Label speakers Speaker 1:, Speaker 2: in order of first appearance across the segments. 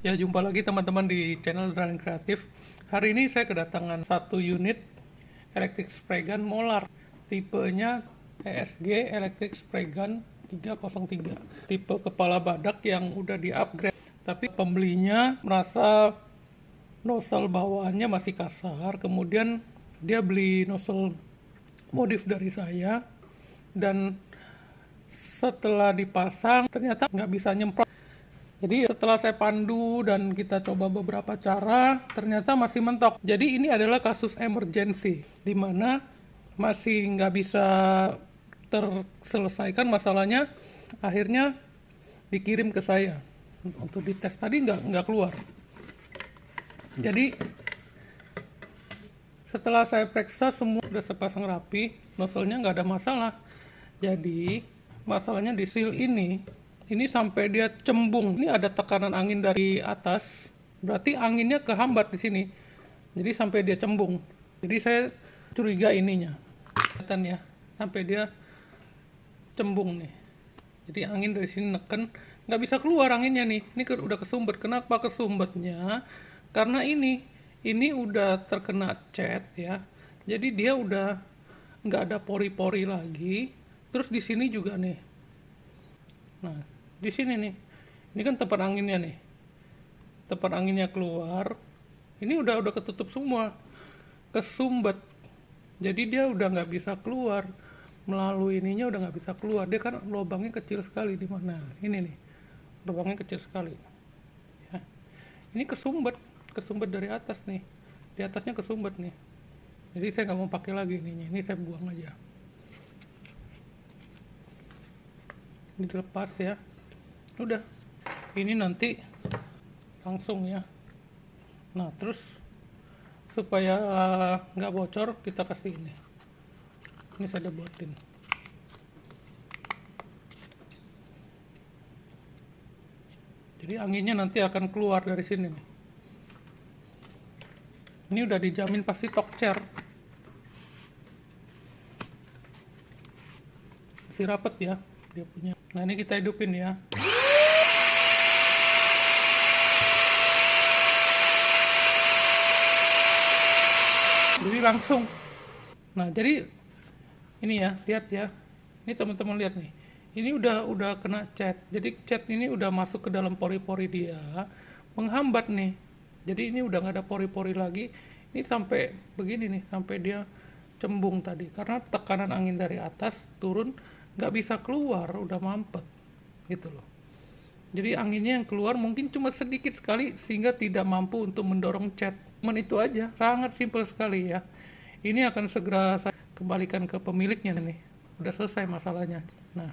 Speaker 1: Ya, jumpa lagi teman-teman di channel Running Kreatif. Hari ini saya kedatangan satu unit electric spray gun Molar. Tipenya ESG Electric Spray Gun 303. Tipe kepala badak yang udah di-upgrade. Tapi pembelinya merasa nozzle bawaannya masih kasar. Kemudian dia beli nozzle modif dari saya. Dan setelah dipasang ternyata nggak bisa nyemprot. Jadi setelah saya pandu dan kita coba beberapa cara, ternyata masih mentok. Jadi ini adalah kasus emergency, di mana masih nggak bisa terselesaikan masalahnya. Akhirnya dikirim ke saya untuk dites. Tadi nggak keluar. Jadi setelah saya periksa semua udah sepasang rapi, nozzle-nya nggak ada masalah. Jadi masalahnya di seal ini sampai dia cembung. Ini ada tekanan angin dari atas, berarti anginnya kehambat di sini. Jadi sampai dia cembung. Jadi saya curiga ininya. Kelihatan ya, sampai dia cembung nih. Jadi angin dari sini neken, nggak bisa keluar anginnya nih. Ini udah kesumbat. Kenapa kesumbatnya? Karena ini udah terkena cat ya. Jadi dia udah nggak ada pori-pori lagi. Terus di sini juga nih. Nah, di sini nih, ini kan tempat anginnya nih, tempat anginnya keluar, ini udah ketutup semua, kesumbat, jadi dia udah nggak bisa keluar melalui ininya, udah nggak bisa keluar. Dia kan lubangnya kecil sekali. Di mana ini nih, lubangnya kecil sekali ya. Ini kesumbat dari atas nih, di atasnya kesumbat nih. Jadi saya nggak mau pakai lagi ininya, ini saya buang aja. Ini dilepas ya. Udah, ini nanti langsung ya. Nah, terus supaya nggak bocor, kita kasih ini saya udah buatin. Jadi anginnya nanti akan keluar dari sini nih. Ini udah dijamin pasti tokcer, masih rapet ya dia punya. Nah, ini kita hidupin ya. Jadi langsung. Nah, jadi ini ya, lihat ya. Ini teman-teman lihat nih. Ini udah kena cat. Jadi cat ini udah masuk ke dalam pori-pori dia, menghambat nih. Jadi ini udah nggak ada pori-pori lagi. Ini sampai begini nih, sampai dia cembung tadi. Karena tekanan angin dari atas turun, nggak bisa keluar, udah mampet gitu loh. Jadi anginnya yang keluar mungkin cuma sedikit sekali sehingga tidak mampu untuk mendorong cat. Itu aja, sangat simpel sekali ya. Ini akan segera saya kembalikan ke pemiliknya nih. Udah selesai masalahnya. Nah,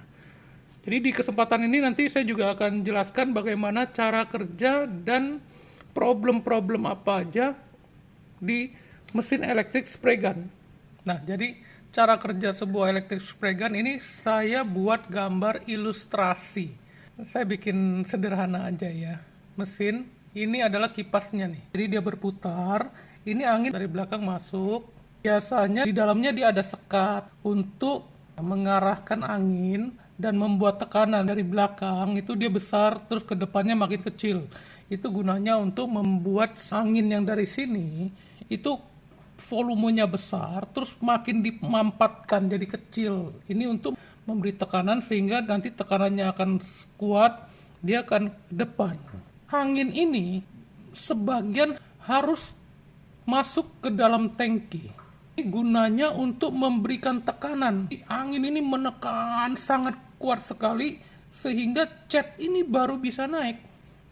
Speaker 1: jadi di kesempatan ini nanti saya juga akan jelaskan bagaimana cara kerja dan problem-problem apa aja di mesin electric spray gun. Nah, jadi cara kerja sebuah electric spray gun ini saya buat gambar ilustrasi. Saya bikin sederhana aja ya. Mesin ini adalah kipasnya nih. Jadi dia berputar, ini angin dari belakang masuk. Biasanya di dalamnya dia ada sekat untuk mengarahkan angin dan membuat tekanan dari belakang itu dia besar, terus ke depannya makin kecil. Itu gunanya untuk membuat angin yang dari sini itu volumenya besar, terus makin dimampatkan jadi kecil. Ini untuk memberi tekanan sehingga nanti tekanannya akan kuat, dia akan ke depan. Angin ini sebagian harus masuk ke dalam tangki. Ini gunanya untuk memberikan tekanan. Angin ini menekan sangat kuat sekali sehingga cat ini baru bisa naik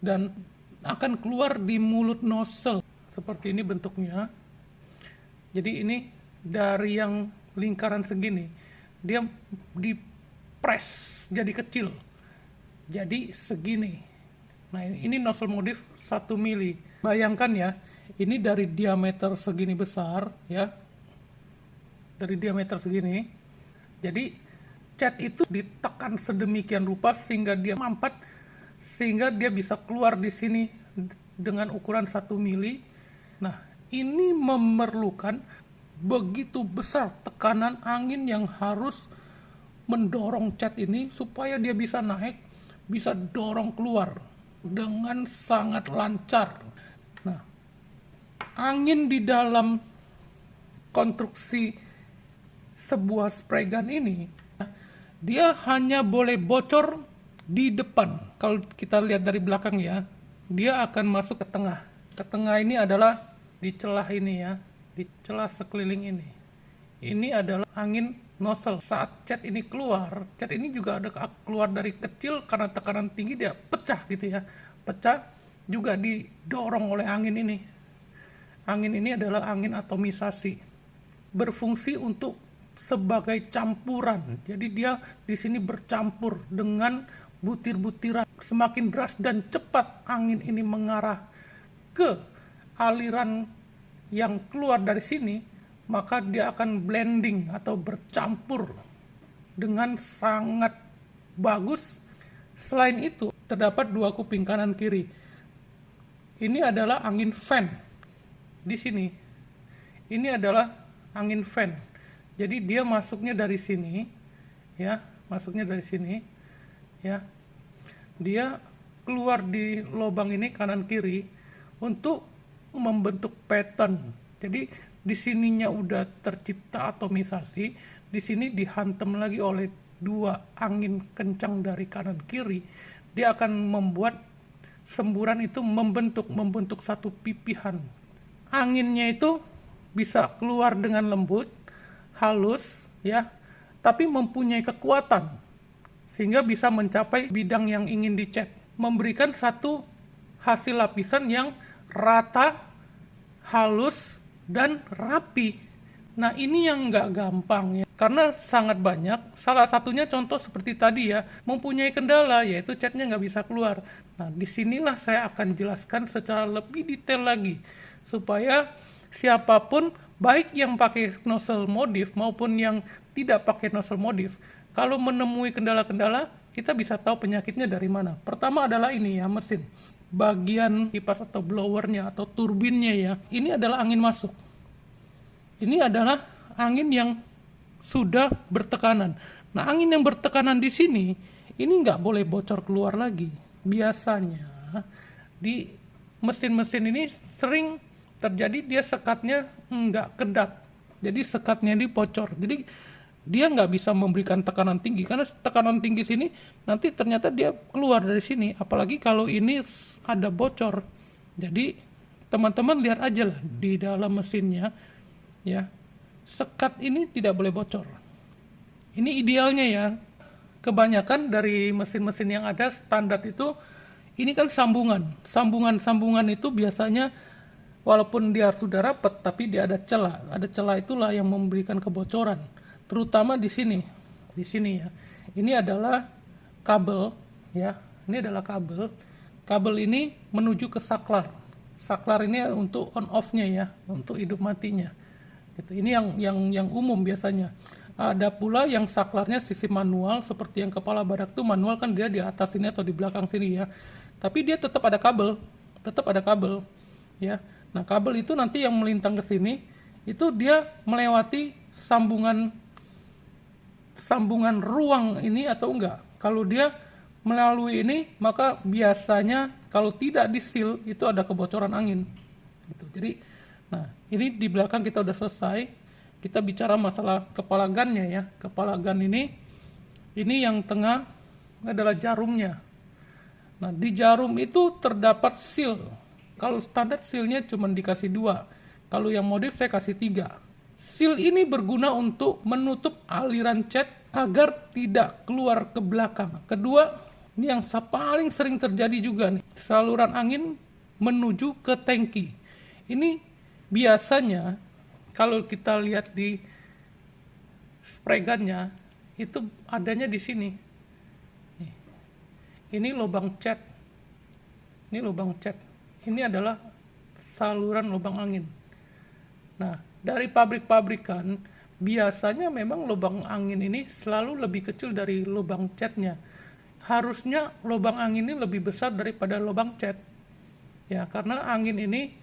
Speaker 1: dan akan keluar di mulut nozzle. Seperti ini bentuknya. Jadi ini dari yang lingkaran segini, dia dipres jadi kecil. Jadi segini. Nah, ini nozzle modif 1 mili. Bayangkan ya, ini dari diameter segini besar ya. Dari diameter segini. Jadi cat itu ditekan sedemikian rupa sehingga dia mampet, sehingga dia bisa keluar di sini dengan ukuran 1 mili. Nah, ini memerlukan begitu besar tekanan angin yang harus mendorong cat ini supaya dia bisa naik, bisa dorong keluar. dengan sangat lancar. Nah, angin di dalam konstruksi sebuah spray gun ini, dia hanya boleh bocor di depan. Kalau kita lihat dari belakang ya, dia akan masuk ke tengah. Ke tengah ini adalah di celah ini ya, di celah sekeliling ini. Ini adalah angin nozzle. Saat cat ini keluar, cat ini juga ada keluar dari kecil karena tekanan tinggi dia pecah gitu ya. Pecah juga didorong oleh angin ini. Angin ini adalah angin atomisasi. Berfungsi untuk sebagai campuran. Jadi dia di sini bercampur dengan butir-butiran. Semakin deras dan cepat angin ini mengarah ke aliran yang keluar dari sini, maka dia akan blending atau bercampur dengan sangat bagus. Selain itu, terdapat dua kuping kanan kiri. Ini adalah angin fan. Di sini. Ini adalah angin fan. Jadi dia masuknya dari sini, ya, masuknya dari sini, ya. Dia keluar di lubang ini kanan kiri untuk membentuk pattern. Jadi di sininya udah tercipta atomisasi, di sini dihantam lagi oleh dua angin kencang dari kanan kiri. Dia akan membuat semburan itu membentuk satu pipihan. Anginnya itu bisa keluar dengan lembut, halus, ya, tapi mempunyai kekuatan sehingga bisa mencapai bidang yang ingin dicat, memberikan satu hasil lapisan yang rata, halus, dan rapi. Nah, ini yang nggak gampang ya, karena sangat banyak. Salah satunya contoh seperti tadi ya, mempunyai kendala yaitu catnya nggak bisa keluar. Nah, disinilah saya akan jelaskan secara lebih detail lagi supaya siapapun, baik yang pakai nozzle modif maupun yang tidak pakai nozzle modif, kalau menemui kendala-kendala, kita bisa tahu penyakitnya dari mana. Pertama adalah ini ya, mesin. Bagian kipas atau blowernya atau turbinnya ya, ini adalah angin masuk. Ini adalah angin yang sudah bertekanan. Nah, angin yang bertekanan di sini, ini nggak boleh bocor keluar lagi. Biasanya di mesin-mesin ini sering terjadi dia sekatnya nggak kedap. Jadi sekatnya ini bocor. Jadi dia nggak bisa memberikan tekanan tinggi, karena tekanan tinggi sini nanti ternyata dia keluar dari sini, apalagi kalau ini ada bocor. Jadi teman-teman lihat aja lah di dalam mesinnya ya, sekat ini tidak boleh bocor. Ini idealnya ya. Kebanyakan dari mesin-mesin yang ada standar itu ini kan sambungan itu biasanya walaupun dia sudah rapat tapi dia ada celah itulah yang memberikan kebocoran. Terutama di sini ya. Ini adalah kabel ya. Ini adalah kabel. Kabel ini menuju ke saklar. Saklar ini untuk on off-nya ya, untuk hidup matinya. Gitu. Ini yang umum biasanya. Ada pula yang saklarnya sisi manual, seperti yang kepala badak itu manual kan dia di atas sini atau di belakang sini ya. Tapi dia tetap ada kabel ya. Nah, kabel itu nanti yang melintang ke sini itu dia melewati sambungan ruang ini atau enggak. Kalau dia melalui ini, maka biasanya kalau tidak di-seal itu ada kebocoran angin. Gitu. Jadi, nah ini di belakang kita udah selesai. Kita bicara masalah kepala gunnya ya. Kepala gun ini yang tengah adalah jarumnya. Nah, di jarum itu terdapat seal. Kalau standar sealnya cuma dikasih 2. Kalau yang modif saya kasih 3. Seal ini berguna untuk menutup aliran cat agar tidak keluar ke belakang. Kedua, ini yang paling sering terjadi juga nih, saluran angin menuju ke tangki. Ini biasanya kalau kita lihat di spray gunnya itu adanya di sini. Nih. Ini lubang cat. Ini lubang cat. Ini adalah saluran lubang angin. Nah, dari pabrik-pabrikan biasanya memang lubang angin ini selalu lebih kecil dari lubang catnya. Harusnya lubang angin ini lebih besar daripada lubang cat. Ya, karena angin ini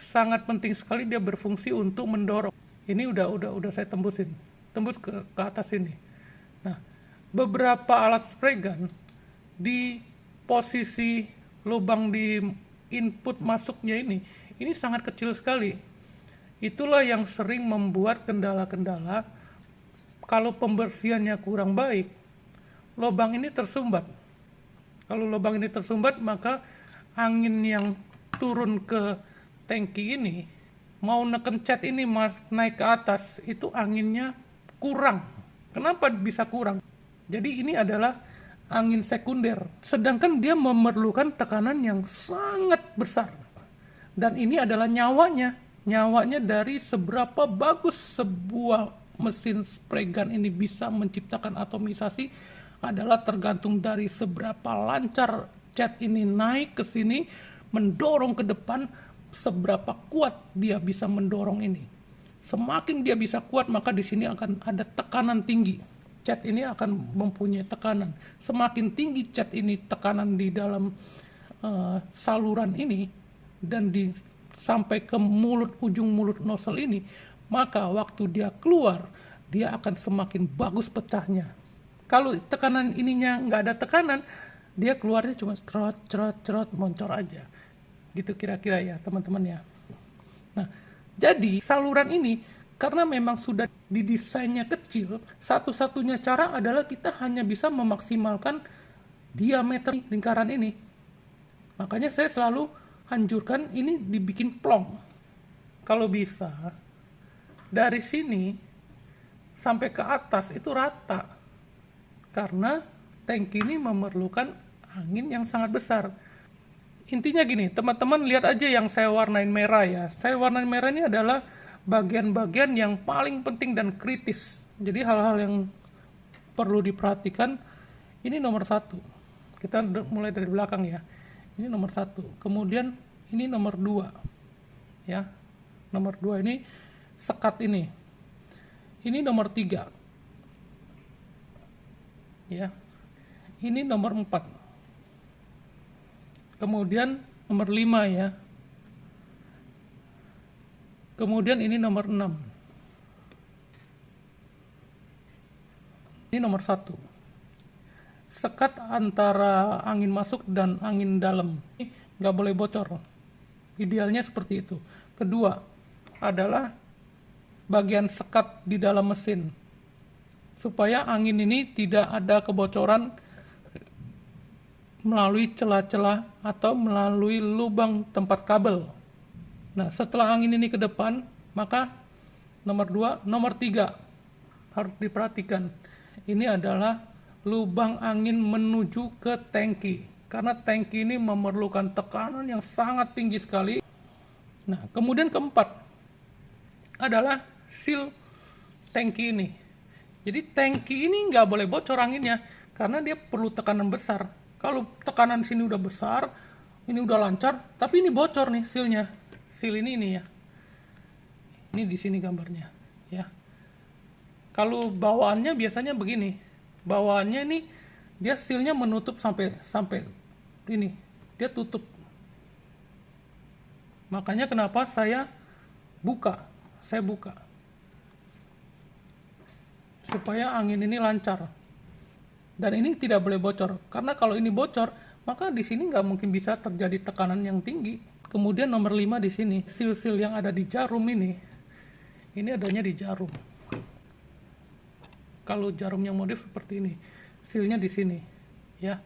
Speaker 1: sangat penting sekali, dia berfungsi untuk mendorong. Ini udah saya tembusin. Tembus ke atas ini. Nah, beberapa alat spray gun di posisi lubang di input masuknya ini sangat kecil sekali. Itulah yang sering membuat kendala-kendala kalau pembersihannya kurang baik, lubang ini tersumbat. Kalau lubang ini tersumbat, maka angin yang turun ke tangki ini, mau neken cat ini naik ke atas, itu anginnya kurang. Kenapa bisa kurang? Jadi ini adalah angin sekunder, sedangkan dia memerlukan tekanan yang sangat besar. Dan ini adalah nyawanya dari seberapa bagus sebuah mesin spray gun ini bisa menciptakan atomisasi adalah tergantung dari seberapa lancar cat ini naik ke sini, mendorong ke depan, seberapa kuat dia bisa mendorong ini. Semakin dia bisa kuat, maka di sini akan ada tekanan tinggi. Cat ini akan mempunyai tekanan. Semakin tinggi cat ini tekanan di dalam saluran ini dan sampai ke ujung mulut nozzle ini, maka waktu dia keluar, dia akan semakin bagus pecahnya. Kalau tekanan ininya nggak ada tekanan, dia keluarnya cuma cerot, moncor aja. Gitu kira-kira ya teman-teman ya. Nah, jadi saluran ini karena memang sudah didesainnya kecil, satu-satunya cara adalah kita hanya bisa memaksimalkan diameter lingkaran ini. Makanya saya selalu anjurkan ini dibikin plong. Kalau bisa, dari sini sampai ke atas itu rata. Karena tangki ini memerlukan angin yang sangat besar. Intinya gini, teman-teman lihat aja yang saya warnain merah ya. Saya warnain merah ini adalah bagian-bagian yang paling penting dan kritis. Jadi hal-hal yang perlu diperhatikan, ini nomor 1. Kita mulai dari belakang ya. Ini nomor 1. Kemudian ini nomor 2. Ya. Nomor 2 ini sekat ini. Ini nomor 3. Ya. Ini nomor 4. Kemudian nomor 5 ya. Kemudian ini nomor 6. Ini nomor 1. Sekat antara angin masuk dan angin dalam. Ini nggak boleh bocor. Idealnya seperti itu. Kedua adalah bagian sekat di dalam mesin. Supaya angin ini tidak ada kebocoran melalui celah-celah atau melalui lubang tempat kabel. Nah, setelah angin ini ke depan, maka nomor 2, nomor 3 harus diperhatikan. Ini adalah lubang angin menuju ke tangki. Karena tangki ini memerlukan tekanan yang sangat tinggi sekali. Nah, kemudian keempat adalah seal tangki ini. Jadi tangki ini nggak boleh bocor anginnya, karena dia perlu tekanan besar. Kalau tekanan sini udah besar, ini udah lancar, tapi ini bocor nih sealnya. Seal ini ya. Ini di sini gambarnya, ya. Kalau bawaannya biasanya begini. Bawaannya ini dia sealnya menutup sampai ini. Dia tutup. Makanya kenapa saya buka. Supaya angin ini lancar. Dan ini tidak boleh bocor. Karena kalau ini bocor, maka di sini nggak mungkin bisa terjadi tekanan yang tinggi. Kemudian nomor 5 di sini, seal-seal yang ada di jarum ini adanya di jarum. Kalau jarum yang modif seperti ini, sealnya di sini, ya,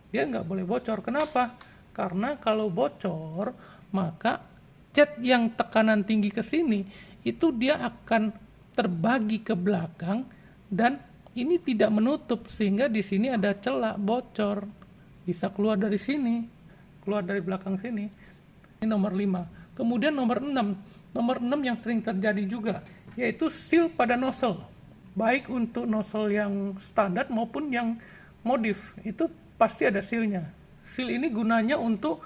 Speaker 1: dia nggak boleh bocor. Kenapa? Karena kalau bocor, maka cat yang tekanan tinggi ke sini itu dia akan terbagi ke belakang dan ini tidak menutup sehingga di sini ada celah bocor, bisa keluar dari sini, keluar dari belakang sini. Ini nomor 5. Kemudian nomor 6 yang sering terjadi juga, yaitu seal pada nozzle. Baik untuk nozzle yang standar maupun yang modif, itu pasti ada sealnya. Seal ini gunanya untuk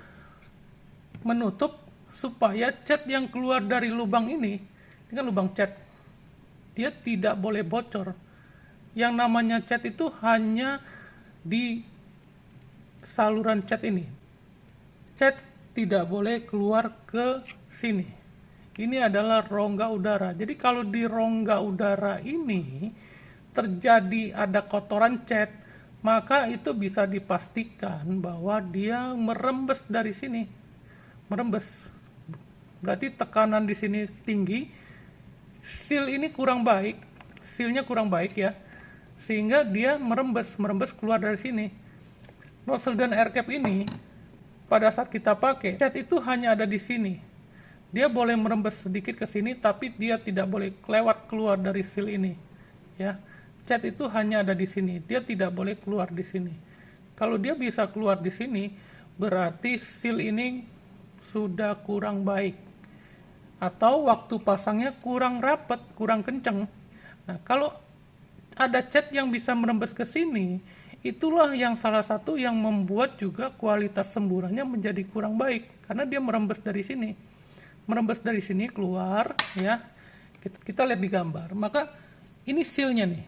Speaker 1: menutup supaya cat yang keluar dari lubang ini kan lubang cat, dia tidak boleh bocor. Yang namanya cat itu hanya di saluran cat ini. Cat tidak boleh keluar ke sini. Ini adalah rongga udara. Jadi kalau di rongga udara ini terjadi ada kotoran cat, maka itu bisa dipastikan bahwa dia merembes dari sini. Merembes. Berarti tekanan di sini tinggi, seal ini kurang baik, sealnya kurang baik ya, sehingga dia merembes keluar dari sini. Nozzle dan air cap ini pada saat kita pakai, cat itu hanya ada di sini. Dia boleh merembes sedikit ke sini, tapi dia tidak boleh lewat keluar dari seal ini. Ya, cat itu hanya ada di sini. Dia tidak boleh keluar di sini. Kalau dia bisa keluar di sini, berarti seal ini sudah kurang baik. Atau waktu pasangnya kurang rapat, kurang kencang. Nah, kalau ada cat yang bisa merembes ke sini, itulah yang salah satu yang membuat juga kualitas semburannya menjadi kurang baik, karena dia merembes dari sini. Merembes dari sini keluar, ya. Kita lihat di gambar. Maka ini sealnya nih.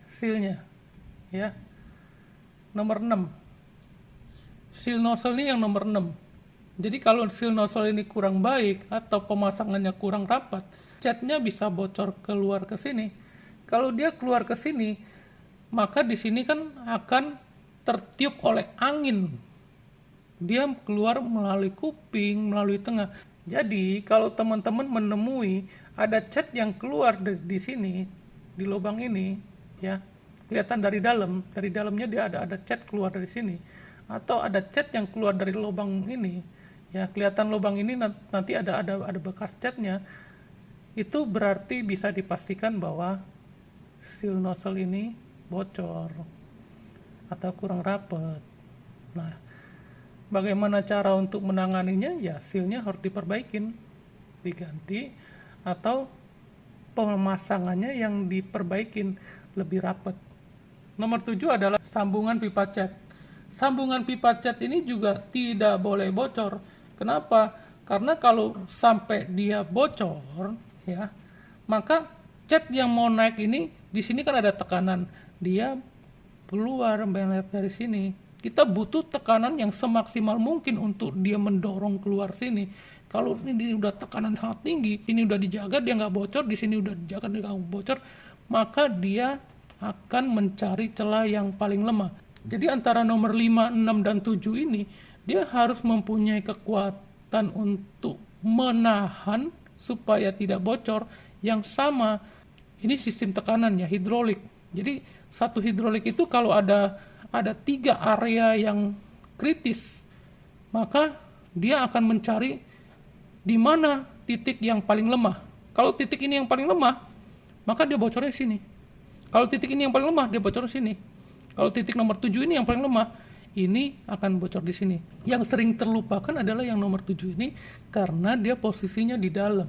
Speaker 1: Sealnya, ya. Nomor 6. Seal nozzle ini yang nomor 6. Jadi kalau seal nozzle ini kurang baik atau pemasangannya kurang rapat, catnya bisa bocor keluar ke sini. Kalau dia keluar ke sini, maka di sini kan akan tertiup oleh angin. Dia keluar melalui kuping, melalui tengah. Jadi kalau teman-teman menemui ada cat yang keluar di sini, di lubang ini, ya kelihatan dari dalamnya dia ada cat keluar dari sini, atau ada cat yang keluar dari lubang ini. Ya, kelihatan lubang ini nanti ada bekas catnya. Itu berarti bisa dipastikan bahwa seal nozzle ini bocor atau kurang rapat. Nah, bagaimana cara untuk menanganinya? Ya, sealnya harus diperbaikin, diganti, atau pemasangannya yang diperbaikin lebih rapat. Nomor 7 adalah sambungan pipa cat. Sambungan pipa cat ini juga tidak boleh bocor. Kenapa? Karena kalau sampai dia bocor, ya, maka cat yang mau naik ini, di sini kan ada tekanan, dia keluar dari sini. Kita butuh tekanan yang semaksimal mungkin untuk dia mendorong keluar sini. Kalau ini udah tekanan sangat tinggi, ini udah dijaga dia nggak bocor, di sini udah dijaga dia nggak bocor, maka dia akan mencari celah yang paling lemah. Jadi antara nomor 5, 6, dan 7 ini, dia harus mempunyai kekuatan untuk menahan supaya tidak bocor yang sama. Ini sistem tekanan ya, hidrolik. Jadi satu hidrolik itu kalau ada 3 area yang kritis, maka dia akan mencari di mana titik yang paling lemah. Kalau titik ini yang paling lemah, maka dia bocornya sini. Kalau titik ini yang paling lemah, dia bocor di sini. Kalau titik nomor 7 ini yang paling lemah, ini akan bocor di sini. Yang sering terlupakan adalah yang nomor 7 ini karena dia posisinya di dalam.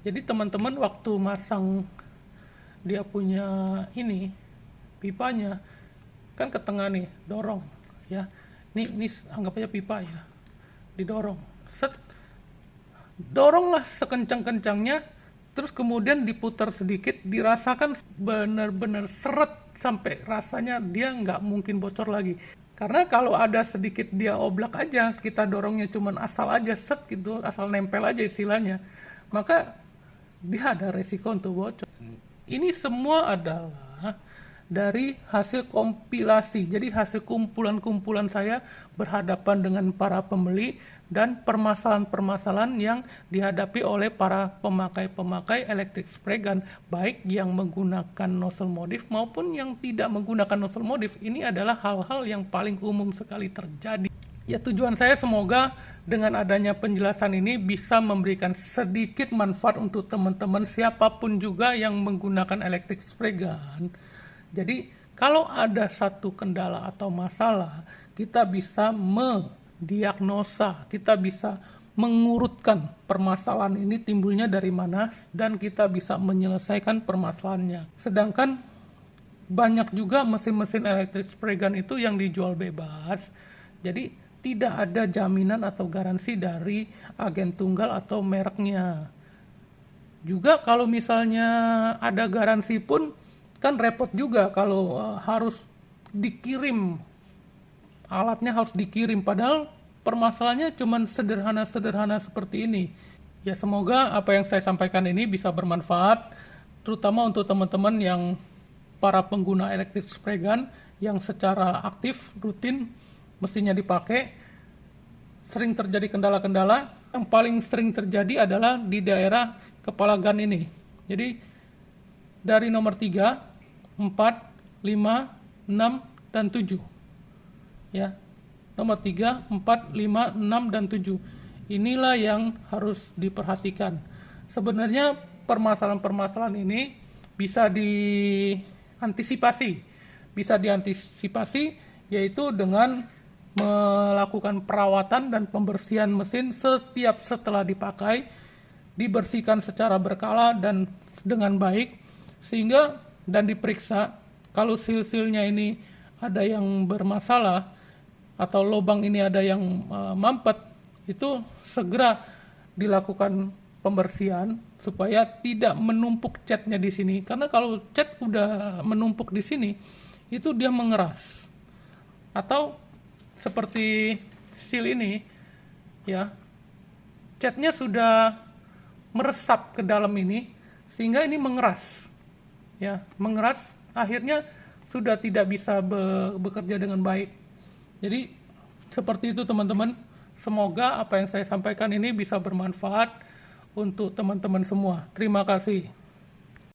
Speaker 1: Jadi teman-teman waktu masang dia punya ini pipanya kan ke tengah nih, dorong ya. Ini anggap aja pipa ya. Didorong. Set. Doronglah sekencang-kencangnya, terus kemudian diputar sedikit, dirasakan benar-benar seret sampai rasanya dia nggak mungkin bocor lagi. Karena kalau ada sedikit dia oblak aja, kita dorongnya cuman asal aja, set gitu, asal nempel aja istilahnya, maka dia ada resiko untuk bocor. Ini semua adalah dari hasil kompilasi, jadi hasil kumpulan-kumpulan saya berhadapan dengan para pembeli dan permasalahan-permasalahan yang dihadapi oleh para pemakai-pemakai electric spray gun, baik yang menggunakan nozzle modif maupun yang tidak menggunakan nozzle modif. Ini adalah hal-hal yang paling umum sekali terjadi. Ya, tujuan saya semoga dengan adanya penjelasan ini bisa memberikan sedikit manfaat untuk teman-teman siapapun juga yang menggunakan electric spray gun. Jadi kalau ada satu kendala atau masalah, kita bisa diagnosa, kita bisa mengurutkan permasalahan ini timbulnya dari mana, dan kita bisa menyelesaikan permasalahannya. Sedangkan banyak juga mesin-mesin electric spray gun itu yang dijual bebas, jadi tidak ada jaminan atau garansi dari agen tunggal atau mereknya. Juga kalau misalnya ada garansi pun kan repot juga kalau harus dikirim, alatnya harus dikirim, padahal permasalahannya cuma sederhana-sederhana seperti ini. Ya, semoga apa yang saya sampaikan ini bisa bermanfaat, terutama untuk teman-teman yang para pengguna electric spray gun yang secara aktif rutin mesinnya dipakai, sering terjadi kendala-kendala. Yang paling sering terjadi adalah di daerah kepala gun ini. Jadi dari nomor 3, 4, 5, 6, dan 7. Ya. Nomor 3, 4, 5, 6, dan 7. Inilah yang harus diperhatikan. Sebenarnya permasalahan-permasalahan ini bisa diantisipasi. Bisa diantisipasi yaitu dengan melakukan perawatan dan pembersihan mesin setiap setelah dipakai, dibersihkan secara berkala dan dengan baik, sehingga dan diperiksa kalau seal-sealnya ini ada yang bermasalah atau lubang ini ada yang mampet, itu segera dilakukan pembersihan supaya tidak menumpuk catnya di sini. Karena kalau cat udah menumpuk di sini, itu dia mengeras. Atau seperti seal ini, ya, catnya sudah meresap ke dalam ini sehingga ini mengeras, ya, mengeras, akhirnya sudah tidak bisa bekerja dengan baik. Jadi seperti itu teman-teman. Semoga apa yang saya sampaikan ini bisa bermanfaat untuk teman-teman semua. Terima kasih.